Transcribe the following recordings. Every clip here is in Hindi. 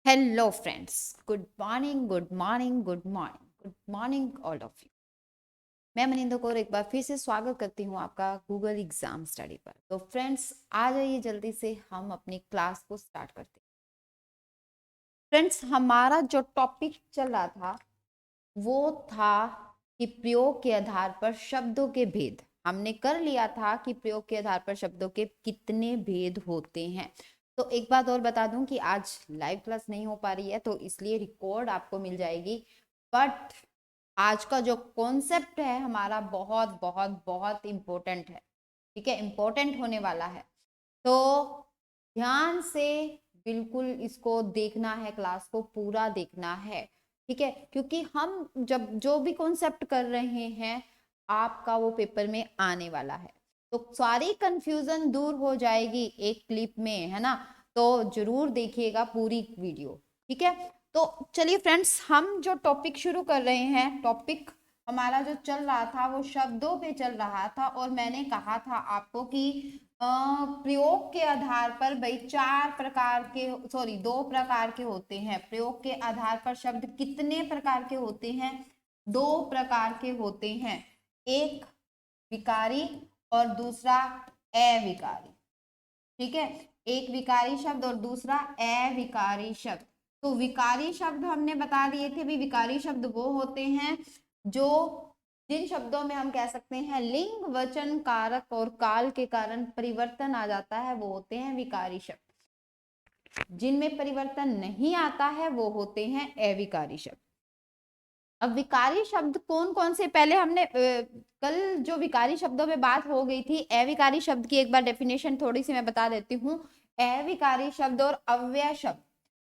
Hello friends, good morning good morning good morning good morning all of you. मैं मनिंदर कौर एक बार फिर से स्वागत करती हूँ आपका गूगल एग्जाम स्टडी पर। तो फ्रेंड्स, आ जाइए जल्दी से हम अपनी क्लास को स्टार्ट करते हैं। फ्रेंड्स, हमारा जो टॉपिक चल रहा था वो था कि प्रयोग के आधार पर शब्दों के भेद। हमने कर लिया था कि प्रयोग के आधार पर शब्दों के कितने भेद होते हैं। तो एक बात और बता दूं कि आज लाइव क्लास नहीं हो पा रही है, तो इसलिए रिकॉर्ड आपको मिल जाएगी। बट आज का जो कॉन्सेप्ट है हमारा बहुत बहुत बहुत इंपॉर्टेंट है। ठीक है, इंपॉर्टेंट होने वाला है, तो ध्यान से बिल्कुल इसको देखना है, क्लास को पूरा देखना है। ठीक है, क्योंकि हम जब जो भी कॉन्सेप्ट कर रहे हैं आपका वो पेपर में आने वाला है, तो सारी कंफ्यूजन दूर हो जाएगी एक क्लिप में, है ना। तो जरूर देखिएगा पूरी वीडियो। ठीक है, तो चलिए फ्रेंड्स, हम जो टॉपिक शुरू कर रहे हैं, टॉपिक हमारा जो चल रहा था वो शब्दों पे चल रहा था। और मैंने कहा था आपको कि प्रयोग के आधार पर भाई चार प्रकार के, सॉरी, दो प्रकार के होते हैं। प्रयोग के आधार पर शब्द कितने प्रकार के होते हैं? दो प्रकार के होते हैं, एक विकारी और दूसरा अविकारी। ठीक है, एक विकारी शब्द और दूसरा अविकारी शब्द। तो विकारी शब्द हमने बता दिए थे भी, विकारी शब्द वो होते हैं जो जिन शब्दों में हम कह सकते हैं लिंग वचन कारक और काल के कारण परिवर्तन आ जाता है, वो होते हैं विकारी शब्द। जिनमें परिवर्तन नहीं आता है वो होते हैं अविकारी शब्द। अब विकारी शब्द कौन कौन से, पहले हमने कल जो विकारी शब्दों में बात हो गई थी, अविकारी शब्द की एक बार डेफिनेशन थोड़ी सी मैं बता देती हूँ। अविकारी शब्द और अव्यय शब्द,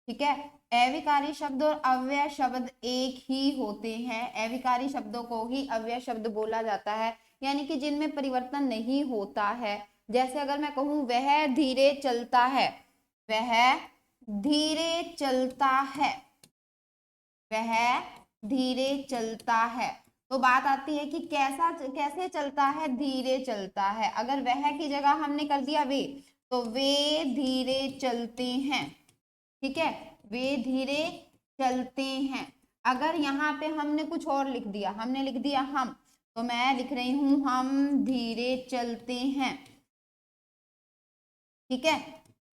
ठीक है, अविकारी शब्द और अव्यय शब्द एक ही होते हैं। अविकारी शब्दों को ही अव्यय शब्द बोला जाता है, यानी कि जिनमें परिवर्तन नहीं होता है। जैसे अगर मैं कहूं वह धीरे चलता है, वह धीरे चलता है, वह धीरे चलता है, तो बात आती है कि कैसे चलता है? धीरे चलता है। अगर वह की जगह हमने कर दिया वे, तो वे धीरे चलते हैं। ठीक है, वे धीरे चलते हैं। अगर यहाँ पे हमने कुछ और लिख दिया, हमने लिख दिया हम, तो मैं लिख रही हूं हम धीरे चलते हैं। ठीक है,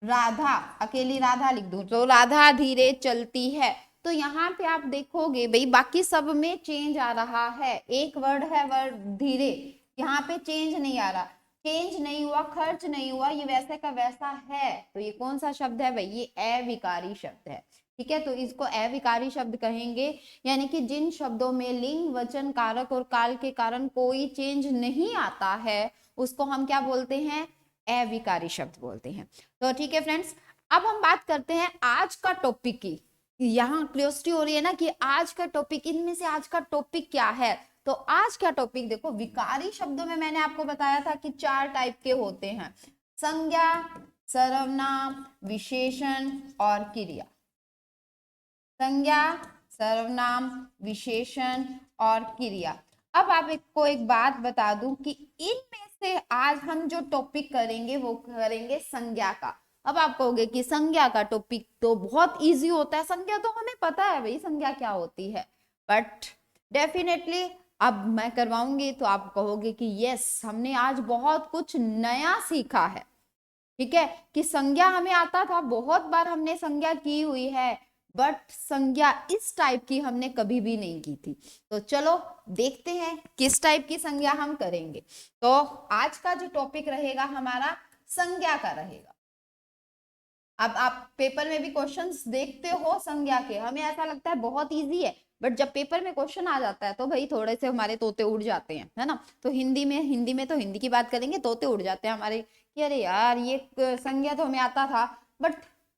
राधा, अकेली राधा लिख दूं तो राधा धीरे चलती है। तो यहाँ पे आप देखोगे भाई बाकी सब में चेंज आ रहा है, एक वर्ड है वर्ड धीरे, यहाँ पे चेंज नहीं आ रहा, चेंज नहीं हुआ, खर्च नहीं हुआ, ये वैसे का वैसा है। तो ये कौन सा शब्द है भाई? ये अविकारी शब्द है। ठीक है, तो इसको अविकारी शब्द कहेंगे, यानी कि जिन शब्दों में लिंग वचन कारक और काल के कारण कोई चेंज नहीं आता है उसको हम क्या बोलते हैं? अविकारी शब्द बोलते हैं। तो ठीक है फ्रेंड्स, अब हम बात करते हैं आज का टॉपिक की। यहाँ क्यूरियोसिटी हो रही है ना कि आज का टॉपिक, इनमें से आज का टॉपिक क्या है? तो आज का टॉपिक देखो, विकारी शब्दों में मैंने आपको बताया था कि चार टाइप के होते हैं, संज्ञा, सर्वनाम, विशेषण और क्रिया। संज्ञा, सर्वनाम, विशेषण और क्रिया। अब आप को एक बात बता दूं कि इनमें से आज हम जो टॉपिक करेंगे वो करेंगे संज्ञा का। अब आप कहोगे कि संज्ञा का टॉपिक तो बहुत इजी होता है, संज्ञा तो हमें पता है भाई संज्ञा क्या होती है। बट डेफिनेटली अब मैं करवाऊंगी तो आप कहोगे कि यस, हमने आज बहुत कुछ नया सीखा है। ठीक है, कि संज्ञा हमें आता था, बहुत बार हमने संज्ञा की हुई है, बट संज्ञा इस टाइप की हमने कभी भी नहीं की थी। तो चलो देखते हैं किस टाइप की संज्ञा हम करेंगे। तो आज का जो टॉपिक रहेगा हमारा संज्ञा का रहेगा। अब आप पेपर में भी क्वेश्चंस देखते हो संज्ञा के, हमें ऐसा लगता है बहुत इजी है, बट जब पेपर में क्वेश्चन आ जाता है तो भाई थोड़े से हमारे तोते उड़ जाते हैं, है ना। तो हिंदी में तो हिंदी की बात करेंगे, तोते उड़ जाते हैं हमारे कि अरे यार ये संज्ञा तो हमें आता था, बट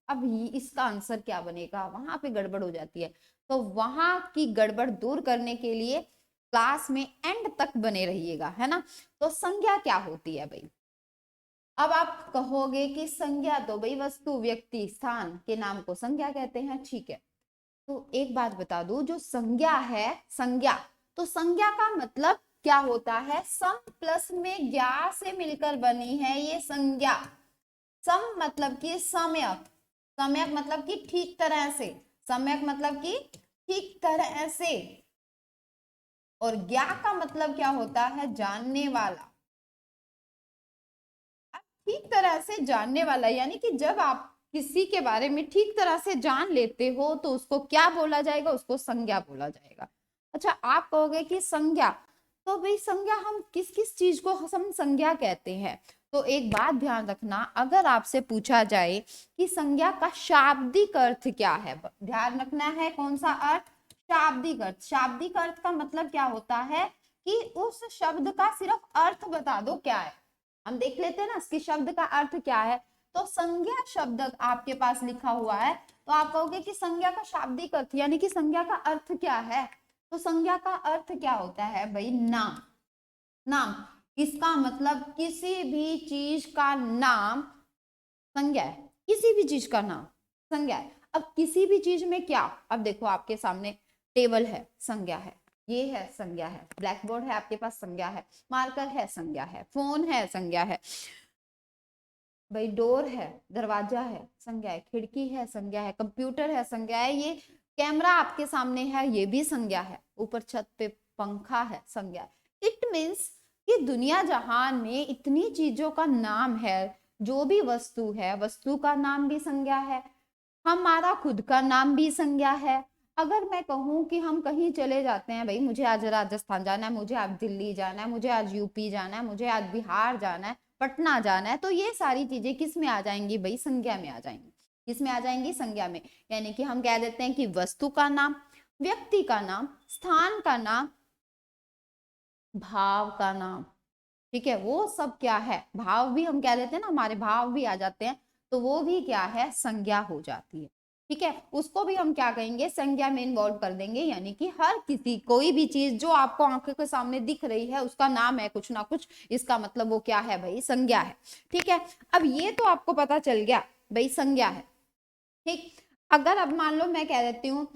अब इसका आंसर क्या बनेगा, वहां पे गड़बड़ हो जाती है। तो वहां की गड़बड़ दूर करने के लिए क्लास में एंड तक बने रहिएगा, है ना। तो संज्ञा क्या होती है भाई? अब आप कहोगे कि संज्ञा तो भाई वस्तु, व्यक्ति, स्थान के नाम को संज्ञा कहते हैं। ठीक है, तो एक बात बता दूं, जो संज्ञा है, संज्ञा, तो संज्ञा का मतलब क्या होता है? सम प्लस में ज्ञा से मिलकर बनी है ये संज्ञा। सम मतलब कि सम्यक, सम्यक मतलब कि ठीक तरह से, सम्यक मतलब कि ठीक तरह से, और ज्ञा का मतलब क्या होता है, जानने वाला। ठीक तरह से जानने वाला यानी कि जब आप किसी के बारे में ठीक तरह से जान लेते हो तो उसको क्या बोला जाएगा, उसको संज्ञा बोला जाएगा। अच्छा, आप कहोगे कि संज्ञा, तो भाई संज्ञा हम किस किस चीज को हम संज्ञा कहते हैं। तो एक बात ध्यान रखना, अगर आपसे पूछा जाए कि संज्ञा का शाब्दिक अर्थ क्या है, ध्यान रखना है कौन सा अर्थ, शाब्दिक अर्थ। शाब्दिक अर्थ का मतलब क्या होता है कि उस शब्द का सिर्फ अर्थ बता दो क्या है। हम देख लेते हैं ना इसकी शब्द का अर्थ क्या है। तो संज्ञा शब्द आपके पास लिखा हुआ है, तो आप कहोगे कि संज्ञा का शाब्दिक अर्थ यानी कि संज्ञा का अर्थ क्या है। तो संज्ञा का अर्थ क्या होता है भाई, नाम। नाम, इसका मतलब किसी भी चीज का नाम संज्ञा है, किसी भी चीज का नाम संज्ञा है। अब किसी भी चीज में क्या, अब देखो आपके सामने टेबल है, संज्ञा है, ये है संज्ञा है, ब्लैक बोर्ड है आपके पास, संज्ञा है, मार्कर है, संज्ञा है, फोन है, संज्ञा है, भाई डोर है, दरवाजा है, संज्ञा है, खिड़की है, संज्ञा है, कंप्यूटर है, संज्ञा है, ये कैमरा आपके सामने है, ये भी संज्ञा है, ऊपर छत पे पंखा है, संज्ञा है। इट मीन्स कि दुनिया जहान में इतनी चीजों का नाम है, जो भी वस्तु है, वस्तु का नाम भी संज्ञा है, हमारा खुद का नाम भी संज्ञा है। अगर मैं कहूँ कि हम कहीं चले जाते हैं, भाई मुझे आज राजस्थान जाना है, मुझे आज दिल्ली जाना है, मुझे आज यूपी जाना है, मुझे आज बिहार जाना है, पटना जाना है, तो ये सारी चीजें किस में आ जाएंगी भाई, संज्ञा में आ जाएंगी। किस में आ जाएंगी, संज्ञा में। यानी कि हम कह देते हैं कि वस्तु का नाम, व्यक्ति का नाम, स्थान का नाम, भाव का नाम, ठीक है, वो सब क्या है, भाव भी हम कह देते हैं ना, हमारे भाव भी आ जाते हैं, तो वो भी क्या है, संज्ञा हो जाती है। ठीक है, उसको भी हम क्या कहेंगे, संज्ञा में इन्वॉल्व कर देंगे। यानी कि हर किसी, कोई भी चीज जो आपको आंखों के सामने दिख रही है उसका नाम है कुछ ना कुछ, इसका मतलब वो क्या है भाई, संज्ञा है। ठीक है, अब ये तो आपको पता चल गया भाई संज्ञा है। ठीक, अगर अब मान लो मैं कह देती हूँ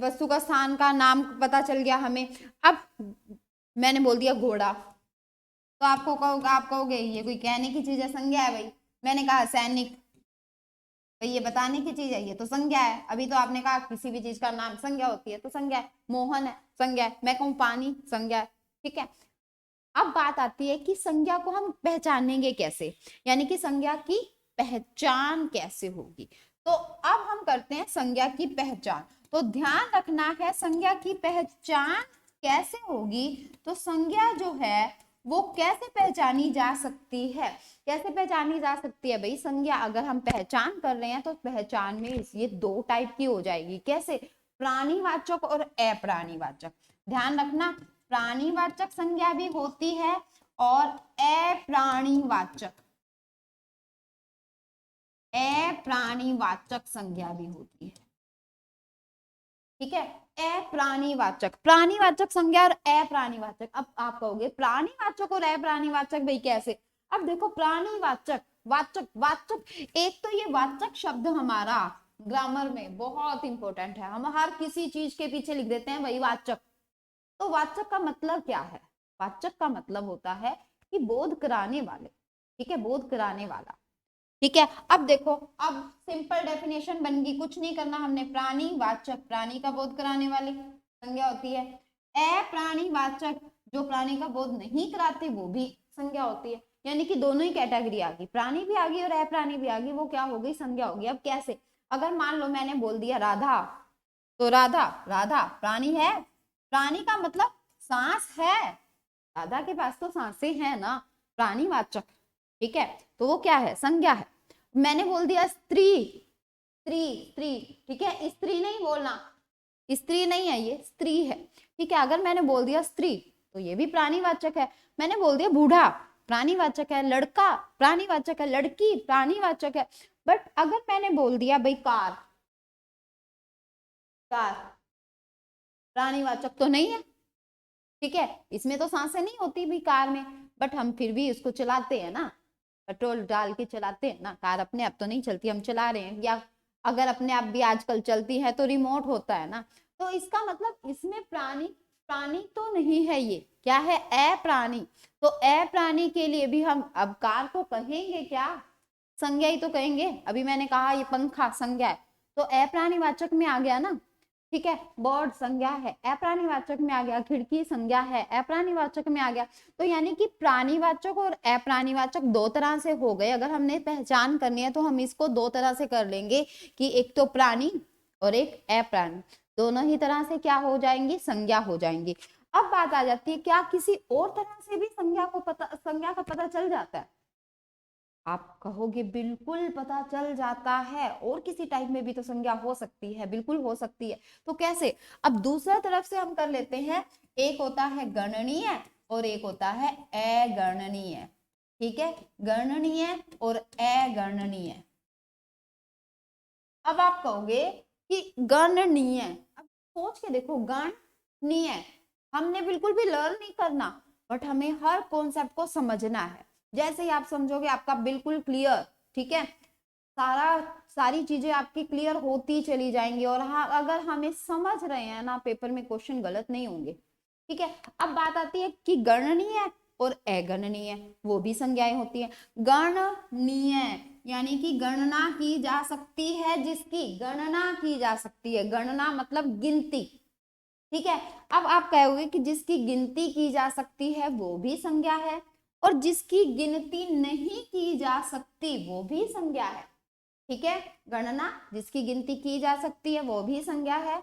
वस्तु का स्थान का नाम पता चल गया हमें, अब मैंने बोल दिया घोड़ा, तो आपको कहोगे, आप कहोगे ये कोई कहने की चीज है, संज्ञा है भाई। मैंने कहा सैनिक, भाई ये बताने की चीज है, ये तो संज्ञा है। अभी तो आपने कहा किसी भी चीज का नाम संज्ञा होती है, तो संज्ञा है। मोहन है, संज्ञा है। मैं कहूँ पानी, संज्ञा है। ठीक है, अब बात आती है कि संज्ञा को हम पहचानेंगे कैसे, यानी कि संज्ञा की पहचान कैसे होगी। तो अब हम करते हैं संज्ञा की पहचान। तो ध्यान रखना है, संज्ञा की पहचान कैसे होगी, तो संज्ञा जो है वो कैसे पहचानी जा सकती है। कैसे पहचानी जा सकती है भाई संज्ञा, अगर हम पहचान कर रहे हैं तो पहचान में ये दो टाइप की हो जाएगी। कैसे, प्राणीवाचक और अप्राणीवाचक। ध्यान रखना, प्राणीवाचक संज्ञा भी होती है और अप्राणीवाचक, अप्राणीवाचक संज्ञा भी होती है। ठीक है, अप्राणीवाचक, प्राणीवाचक संज्ञा और अप्राणीवाचक। अब आप कहोगे प्राणीवाचक और अप्राणीवाचक भाई कैसे। अब देखो, प्राणीवाचक, वाचक, वाचक, एक तो ये वाचक शब्द हमारा ग्रामर में बहुत इंपॉर्टेंट है, हम हर किसी चीज के पीछे लिख देते हैं भाई वाचक। तो वाचक का मतलब क्या है, वाचक का मतलब होता है कि बोध कराने वाले। ठीक है, बोध कराने वाला। ठीक है, अब देखो, अब सिंपल डेफिनेशन बन गई, कुछ नहीं करना हमने। प्राणी वाचक, प्राणी का बोध कराने वाली संज्ञा होती है। अप्राणी वाचक, जो प्राणी का बोध नहीं कराते वो भी संज्ञा होती है। यानी कि दोनों ही कैटेगरी आ गई, प्राणी भी आ गई और अप्राणी भी आ गई, वो क्या हो गई, संज्ञा होगी। अब कैसे, अगर मान लो मैंने बोल दिया राधा, तो राधा, राधा प्राणी है, प्राणी का मतलब सांस है, राधा के पास तो सांसें हैं ना, प्राणीवाचक। ठीक है, तो वो क्या है, संज्ञा है। मैंने बोल दिया स्त्री, स्त्री, स्त्री, ठीक है, स्त्री नहीं बोलना, स्त्री नहीं है ये, स्त्री है। ठीक है, अगर मैंने बोल दिया स्त्री तो ये भी प्राणीवाचक है। मैंने बोल दिया बूढ़ा, प्राणीवाचक है। लड़का, प्राणीवाचक है। लड़की, प्राणीवाचक है। बट अगर मैंने बोल दिया भाई कार, कार प्राणीवाचक तो नहीं है। ठीक है, इसमें तो सांसें नहीं होती भी कार में, बट हम फिर भी उसको चलाते हैं ना, पेट्रोल डाल के चलाते हैं ना। कार अपने आप तो नहीं चलती, हम चला रहे हैं, या अगर अपने आप भी आजकल चलती है तो रिमोट होता है ना। तो इसका मतलब इसमें प्राणी, प्राणी तो नहीं है, ये क्या है, अप्राणी। तो अप्राणी के लिए भी हम अब कार को कहेंगे क्या, संज्ञा ही तो कहेंगे। अभी मैंने कहा ये पंखा संज्ञा है, तो अप्राणीवाचक में आ गया ना, ठीक है। बर्ड संज्ञा है, अप्राणीवाचक में आ गया। खिड़की संज्ञा है, अप्राणीवाचक में आ गया। तो यानी कि प्राणीवाचक और अप्राणीवाचक दो तरह से हो गए। अगर हमने पहचान करनी है तो हम इसको दो तरह से कर लेंगे कि एक तो प्राणी और एक अप्राणी, दोनों ही तरह से क्या हो जाएंगी, संज्ञा हो जाएंगी। अब बात आ जाती है, क्या किसी और तरह से भी संज्ञा का पता चल जाता है? आप कहोगे बिल्कुल पता चल जाता है, और किसी टाइप में भी तो संज्ञा हो सकती है, बिल्कुल हो सकती है। तो कैसे? अब दूसरा तरफ से हम कर लेते हैं, एक होता है गणनीय और एक होता है अगणनीय, ठीक है। गणनीय और अगणनीय। अब आप कहोगे कि गणनीय, अब सोच के देखो, गणनीय हमने बिल्कुल भी लर्न नहीं करना, बट हमें हर कॉन्सेप्ट को समझना है। जैसे ही आप समझोगे आपका बिल्कुल क्लियर, ठीक है, सारी चीजें आपकी क्लियर होती चली जाएंगी। और हाँ, अगर हमें समझ रहे हैं ना, पेपर में क्वेश्चन गलत नहीं होंगे, ठीक है। अब बात आती है कि गणनीय और अगणनीय, वो भी संज्ञाएं होती है। गणनीय यानी कि गणना की जा सकती है, जिसकी गणना की जा सकती है, गणना मतलब गिनती, ठीक है। अब आप कहोगे कि जिसकी गिनती की जा सकती है वो भी संज्ञा है, और जिसकी गिनती नहीं की जा सकती वो भी संज्ञा है, ठीक है। गणना जिसकी गिनती की जा सकती है वो भी संज्ञा है,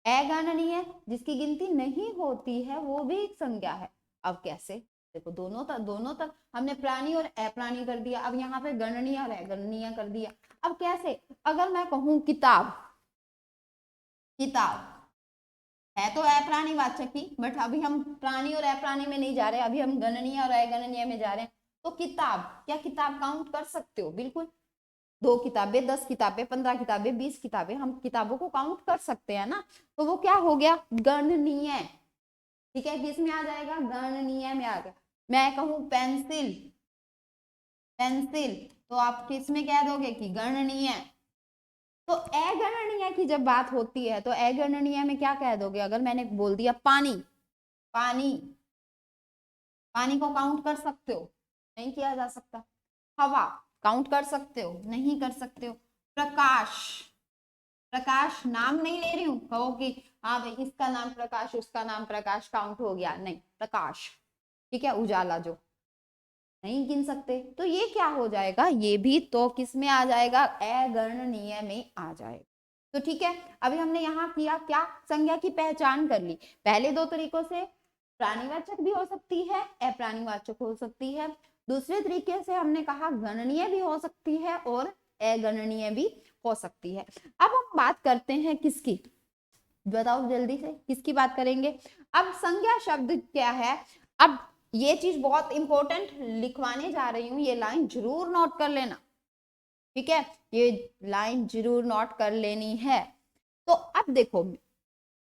अगणनीय जिसकी गिनती नहीं होती है वो भी संज्ञा है। अब कैसे? देखो, दोनों तक हमने प्राणी और अप्राणी कर दिया, अब यहाँ पे गणनीय और अगणनीय कर दिया। अब कैसे? अगर मैं कहूं किताब, किताब है तो अप्राणीवाचक ही, बट अभी हम प्राणी और अप्राणी में नहीं जा रहे, अभी हम गणनीय और अगणनीय में जा रहे हैं। तो किताब, क्या किताब काउंट कर सकते हो? बिल्कुल। 2 किताबें, 10 किताबें, 15 किताबें, 20 किताबें, हम किताबों को काउंट कर सकते हैं ना। तो वो क्या हो गया? गणनीय, ठीक है। किस में आ जाएगा? गणनीय में आ गया। मैं कहूं पेंसिल, पेंसिल, तो आप किस में कह दोगे कि गणनीय। तो अगणनीय की जब बात होती है तो अगणनीय में क्या कह दोगे? अगर मैंने बोल दिया पानी, पानी, पानी को काउंट कर सकते हो? नहीं किया जा सकता। हवा काउंट कर सकते हो? नहीं कर सकते हो। प्रकाश, प्रकाश नाम नहीं ले रही हूं, कहो कि हाँ भाई इसका नाम प्रकाश, उसका नाम प्रकाश, काउंट हो गया, नहीं, प्रकाश, ठीक है। उजाला जो नहीं गिन सकते, तो ये क्या हो जाएगा? ये भी तो किस में आ जाएगा? अगणनीय में आ जाएगा। तो ठीक है, अभी हमने यहाँ किया क्या? संज्ञा की पहचान कर ली। पहले दो तरीकों से, प्राणीवाचक भी हो सकती है, अप्राणीवाचक हो सकती है। दूसरे तरीके से हमने कहा गणनीय भी हो सकती है और अगणनीय भी हो सकती है। अब हम बात करते हैं किसकी? बताओ जल्दी से, किसकी बात करेंगे? अब संज्ञा शब्द क्या है? अब ये चीज बहुत इंपॉर्टेंट लिखवाने जा रही हूं, ये लाइन जरूर नोट कर लेना, ठीक है। ये लाइन जरूर नोट कर लेनी है। तो अब देखो,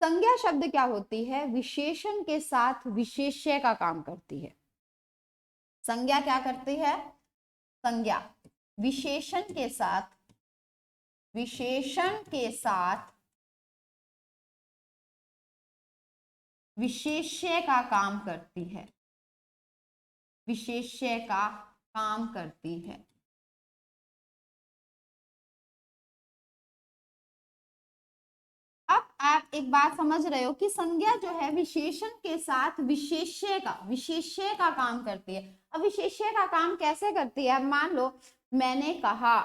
संज्ञा शब्द क्या होती है? विशेषण के साथ विशेष्य का काम करती है। संज्ञा क्या करती है? संज्ञा विशेषण के साथ, विशेषण के साथ विशेष्य का काम करती है, विशेष्य का काम करती है। अब आप एक बात समझ रहे हो कि संज्ञा जो है विशेषण के साथ विशेष्य का काम करती है। अब विशेष्य का काम कैसे करती है? अब मान लो मैंने कहा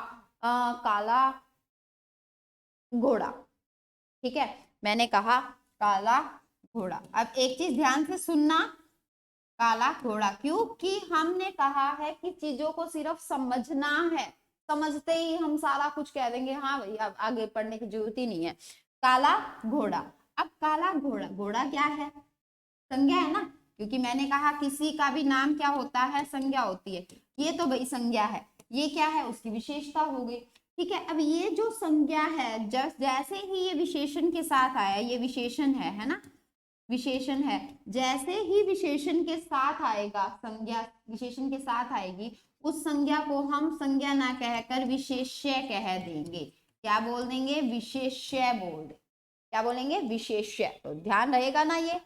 काला घोड़ा, ठीक है। मैंने कहा काला घोड़ा। अब एक चीज ध्यान से सुनना, काला घोड़ा, क्योंकि हमने कहा है कि चीजों को सिर्फ समझना है, समझते ही हम सारा कुछ कह देंगे, हाँ भाई अब आगे पढ़ने की जरूरत ही नहीं है। काला घोड़ा। अब काला घोड़ा, घोड़ा क्या है? संज्ञा है ना, क्योंकि मैंने कहा किसी का भी नाम क्या होता है? संज्ञा होती है। ये तो भाई संज्ञा है, ये क्या है? उसकी विशेषता हो गई, ठीक है। अब ये जो संज्ञा है, जैसे ही ये विशेषण के साथ आया, ये विशेषण है ना, विशेषण है, जैसे ही विशेषण के साथ आएगा, संज्ञा विशेषण के साथ आएगी, उस संज्ञा को हम संज्ञा ना कहकर विशेष्य कह देंगे। क्या बोल देंगे? विशेष्य बोल दे। क्या बोलेंगे? विशेष्य। तो ध्यान रहेगा ना ये।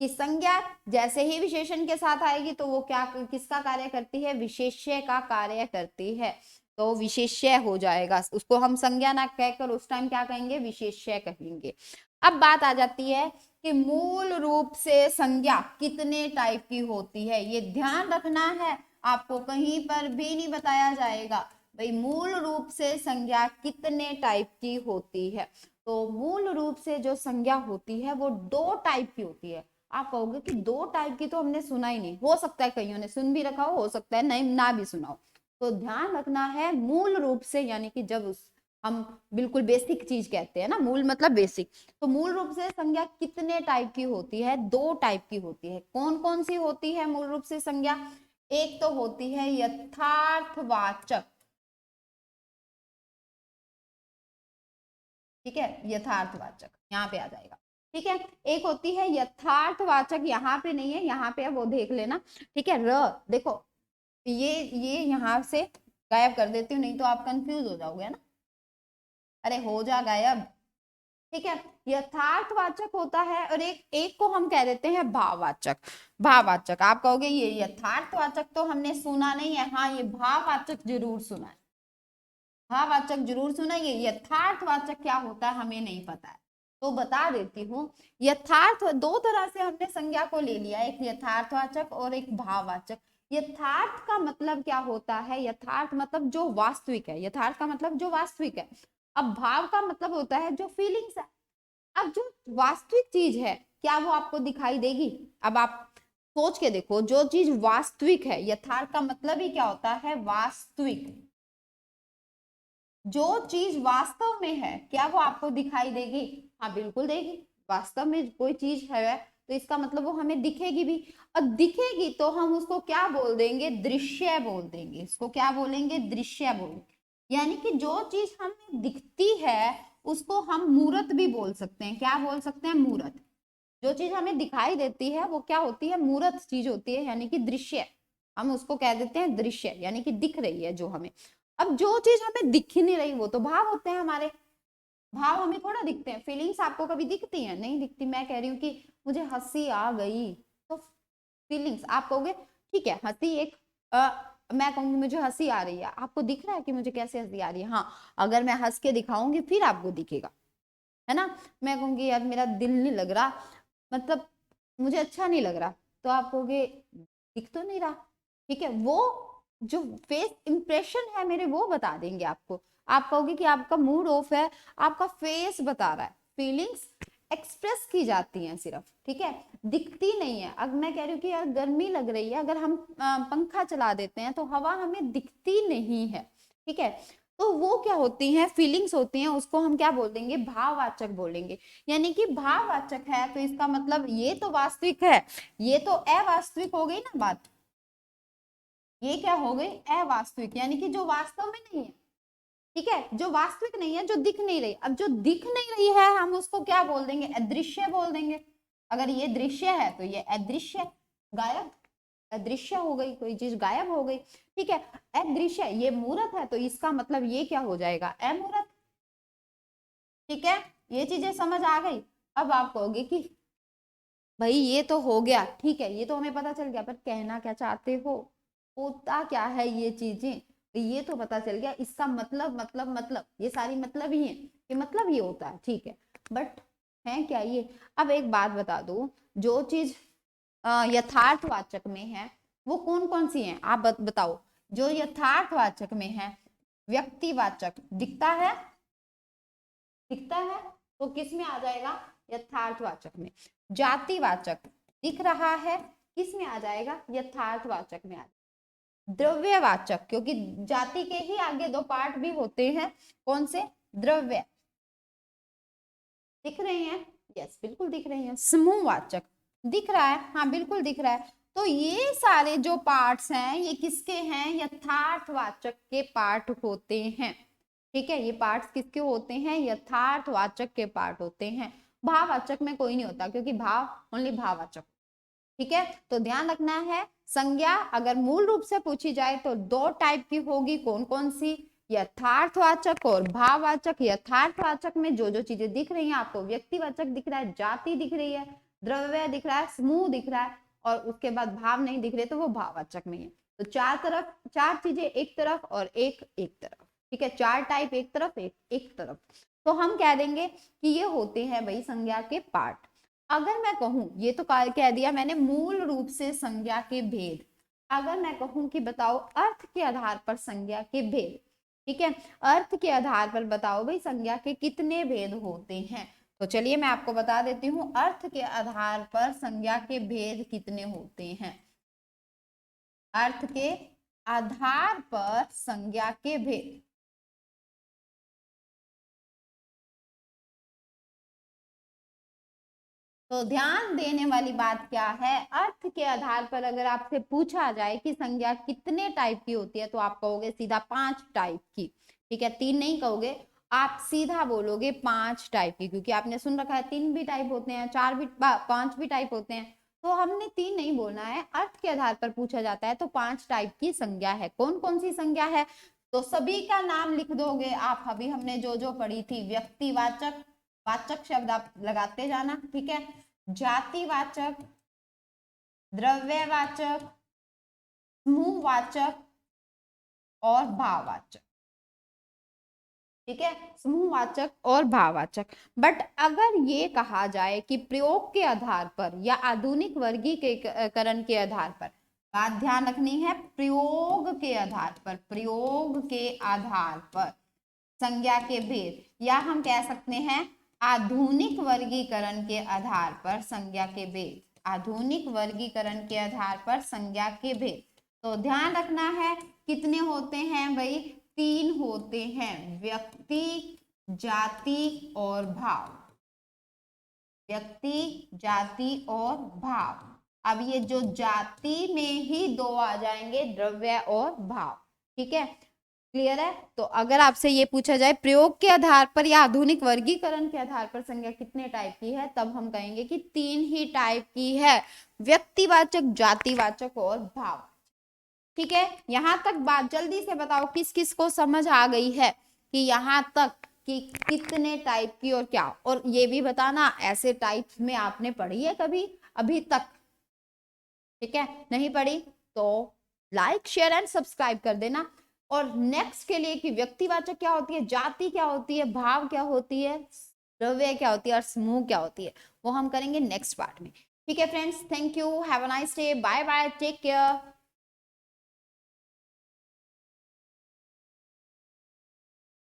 कि संज्ञा जैसे ही विशेषण के साथ आएगी तो वो क्या किसका कार्य करती है, विशेष्य का कार्य करती है, तो विशेष्य हो जाएगा। उसको हम संज्ञा ना कहकर उस टाइम क्या कहेंगे, विशेष्य कहेंगे। अब बात आ जाती है कि मूल रूप से संज्ञा कितने टाइप की होती है, ये ध्यान रखना है, आपको कहीं पर भी नहीं बताया जाएगा भाई मूल रूप से संज्ञा कितने टाइप की होती है। तो मूल रूप से जो संज्ञा होती है वो 2 टाइप की होती है। आप कहोगे कि 2 टाइप की तो हमने सुना ही नहीं, हो सकता है कईयों ने सुन भी रखा हो सकता है नहीं ना भी सुना हो। तो ध्यान रखना है मूल रूप से, यानी कि जब हम बिल्कुल बेसिक चीज कहते हैं ना, मूल मतलब बेसिक, तो मूल रूप से संज्ञा कितने टाइप की होती है, 2 टाइप की होती है। कौन कौन सी होती है मूल रूप से संज्ञा, एक तो होती है यथार्थवाचक, ठीक है, यथार्थवाचक यहाँ पे आ जाएगा, ठीक है। एक होती है यथार्थवाचक, यहाँ पे नहीं है, यहाँ पे वो देख लेना, ठीक है। र देखो ये यहाँ से गायब कर देती हूँ, नहीं तो आप कंफ्यूज हो जाओगे ना, अरे हो जा गायब, ठीक है। यथार्थवाचक होता है और एक एक को हम कह देते हैं भाववाचक। भाववाचक आप कहोगे ये यथार्थवाचक तो हमने सुना नहीं है, हाँ ये भाववाचक जरूर सुना है, भाववाचक जरूर सुना, ये यथार्थवाचक क्या होता है हमें नहीं पता है, तो बता देती हूँ। यथार्थ 2 तरह से हमने संज्ञा को ले लिया, एक यथार्थवाचक और एक भाववाचक। यथार्थ का मतलब क्या होता है, यथार्थ मतलब जो वास्तविक है, यथार्थ का मतलब जो वास्तविक है। अब भाव का मतलब होता है जो फीलिंग्स है। अब जो वास्तविक चीज है क्या वो आपको दिखाई देगी, अब आप सोच के देखो, जो चीज वास्तविक है, यथार्थ का मतलब ही क्या होता है, वास्तविक, जो चीज वास्तव में है क्या वो आपको दिखाई देगी, हाँ बिल्कुल देगी। वास्तव में कोई चीज है तो इसका मतलब वो हमें दिखेगी भी, और दिखेगी तो हम उसको क्या बोल देंगे, दृश्य बोल देंगे, इसको क्या बोलेंगे, दृश्य बोलेंगे। यानी कि जो चीज हमें दिखती है उसको हम मूर्त भी बोल सकते हैं, क्या बोल सकते हैं, मूर्त। जो चीज हमें दिखाई देती है वो क्या होती है, मूर्त चीज होती है, यानी कि दृश्य, हम उसको कह देते हैं दृश्य, यानी कि दिख रही है जो हमें। अब जो चीज हमें दिख ही नहीं रही वो तो भाव होते हैं हमारे, भाव हमें थोड़ा दिखते हैं। फीलिंग्स आपको कभी दिखती हैं, नहीं दिखती। मैं कह रही हूँ कि मुझे हंसी आ गई, तो फीलिंग्स आप कहोगे ठीक है हंसी एक मैं कहूंगी मुझे हंसी आ रही है, आपको दिख रहा है कि मुझे कैसे हंसी आ रही है, हाँ अगर मैं हंस के दिखाऊंगी फिर आपको दिखेगा, है ना। मैं कहूंगी यार मेरा दिल नहीं लग रहा, मतलब मुझे अच्छा नहीं लग रहा, तो आप कहोगे दिख तो नहीं रहा, ठीक है। वो जो फेस इंप्रेशन है मेरे वो बता देंगे आपको। आप कहोगे कि आपका मूड ऑफ है, आपका फेस बता रहा है, फीलिंग्स एक्सप्रेस की जाती हैं सिर्फ, ठीक है, दिखती नहीं है। अब मैं कह रही हूँ कि यार गर्मी लग रही है, अगर हम पंखा चला देते हैं तो हवा हमें दिखती नहीं है, ठीक है। तो वो क्या होती हैं, फीलिंग्स होती हैं, उसको हम क्या बोल देंगे, भाववाचक बोलेंगे। यानी कि भाववाचक है तो इसका मतलब ये तो वास्तविक है, ये तो अवास्तविक हो गई ना बात, ये क्या हो गई, अवास्तविक, यानी कि जो वास्तव में नहीं है, ठीक है, जो वास्तविक नहीं है, जो दिख नहीं रही। अब जो दिख नहीं रही है हम उसको क्या बोल देंगे, अदृश्य बोल देंगे। अगर ये दृश्य है तो ये अदृश्य, गायब, अदृश्य हो गई, कोई चीज गायब हो गई, ठीक है। अदृश्य, ये मूर्त है तो इसका मतलब ये क्या हो जाएगा, अमूर्त, ठीक है। ये चीजें समझ आ गई। अब आप कहोगे कि भाई ये तो हो गया, ठीक है, ये तो हमें पता चल गया, पर कहना क्या चाहते हो, होता क्या है ये चीजें, ये तो पता चल गया, इसका मतलब ये सारी मतलब ही है कि मतलब ये होता है, ठीक है, बट है क्या ये। अब एक बात बता दो, जो चीज यथार्थवाचक में है वो कौन कौन सी है, आप बताओ। जो यथार्थवाचक में है, व्यक्तिवाचक दिखता है, दिखता है तो किस में आ जाएगा, यथार्थवाचक में। जातिवाचक दिख रहा है, किस में आ जाएगा, यथार्थवाचक में आ जाएगा। द्रव्यवाचक, क्योंकि जाति के ही आगे 2 पार्ट भी होते हैं, कौन से, द्रव्य, दिख रहे हैं, यस बिल्कुल दिख रहे हैं। समूहवाचक, दिख रहा है, हाँ बिल्कुल दिख रहा है। तो ये सारे जो पार्ट्स हैं ये किसके हैं, यथार्थवाचक के पार्ट होते हैं, ठीक है। ये पार्ट्स किसके होते हैं, यथार्थवाचक के पार्ट होते हैं। भाववाचक में कोई नहीं होता, क्योंकि भाव ओनली भाववाचक, ठीक है। तो ध्यान रखना है, संज्ञा अगर मूल रूप से पूछी जाए तो 2 टाइप की होगी, कौन कौन सी, यथार्थवाचक और भाववाचक। यथार्थवाचक में जो जो चीजें दिख रही हैं आपको, व्यक्तिवाचक दिख रहा है, जाति दिख रही है, द्रव्य दिख रहा है, समूह दिख रहा है और उसके बाद भाव नहीं दिख रहे तो वो भाववाचक में है। तो चार तरफ, चार चीजें एक तरफ और एक एक तरफ, ठीक है, चार टाइप एक तरफ एक एक तरफ। तो हम कह देंगे कि ये होते हैं भाई संज्ञा के पार्ट। अगर मैं कहूं, ये तो कह दिया मैंने मूल रूप से संज्ञा के भेद। अगर मैं कहूं कि बताओ अर्थ के आधार पर संज्ञा के भेद, ठीक है, अर्थ के आधार पर बताओ भाई संज्ञा के कितने भेद होते हैं। तो चलिए मैं आपको बता देती हूँ अर्थ के आधार पर संज्ञा के भेद कितने होते हैं। अर्थ के आधार पर संज्ञा के भेद, तो ध्यान देने वाली बात क्या है, अर्थ के आधार पर अगर आपसे पूछा जाए कि संज्ञा कितने टाइप की होती है तो आप कहोगे सीधा 5 टाइप की, ठीक है, 3 नहीं कहोगे, आप सीधा बोलोगे 5 टाइप की, क्योंकि आपने सुन रखा है 3 भी टाइप होते हैं, 4 भी 5 भी टाइप होते हैं, तो हमने 3 नहीं बोलना है। अर्थ के आधार पर पूछा जाता है तो 5 टाइप की संज्ञा है। कौन कौन सी संज्ञा है, तो सभी का नाम लिख दोगे आप। अभी हमने जो जो पढ़ी थी, व्यक्तिवाचक, वाचक शब्द आप लगाते जाना, ठीक है, जातिवाचक, द्रव्यवाचक, समूहवाचक और भाववाचक, ठीक है, समूहवाचक और भाववाचक। बट अगर ये कहा जाए कि प्रयोग के आधार पर या आधुनिक वर्गीकरण के आधार पर, बात ध्यान रखनी है, प्रयोग के आधार पर, प्रयोग के आधार पर संज्ञा के भेद, या हम कह सकते हैं आधुनिक वर्गीकरण के आधार पर संज्ञा के भेद, आधुनिक वर्गीकरण के आधार पर संज्ञा के भेद। तो ध्यान रखना है कितने होते हैं भाई, 3 होते हैं, व्यक्ति, जाति और भाव, व्यक्ति, जाति और भाव। अब ये जो जाति में ही 2 आ जाएंगे, द्रव्य और भाव, ठीक है, क्लियर है। तो अगर आपसे ये पूछा जाए प्रयोग के आधार पर या आधुनिक वर्गीकरण के आधार पर संज्ञा कितने टाइप की है, तब हम कहेंगे कि 3 ही टाइप की है, व्यक्तिवाचक, जातिवाचक और भाव, ठीक है। यहां तक बात जल्दी से बताओ किस किस को समझ आ गई है कि यहां तक कि कितने टाइप की और क्या, और ये भी बताना ऐसे टाइप में आपने पढ़ी है कभी अभी तक, ठीक है, नहीं पढ़ी तो लाइक शेयर एंड सब्सक्राइब कर देना। और नेक्स्ट के लिए कि व्यक्तिवाचक क्या होती है, जाति क्या होती है, भाव क्या होती है, द्रव्य क्या होती है और समूह क्या होती है, वो हम करेंगे नेक्स्ट पार्ट में, ठीक है friends. Thank you, have a nice day, bye bye, take care.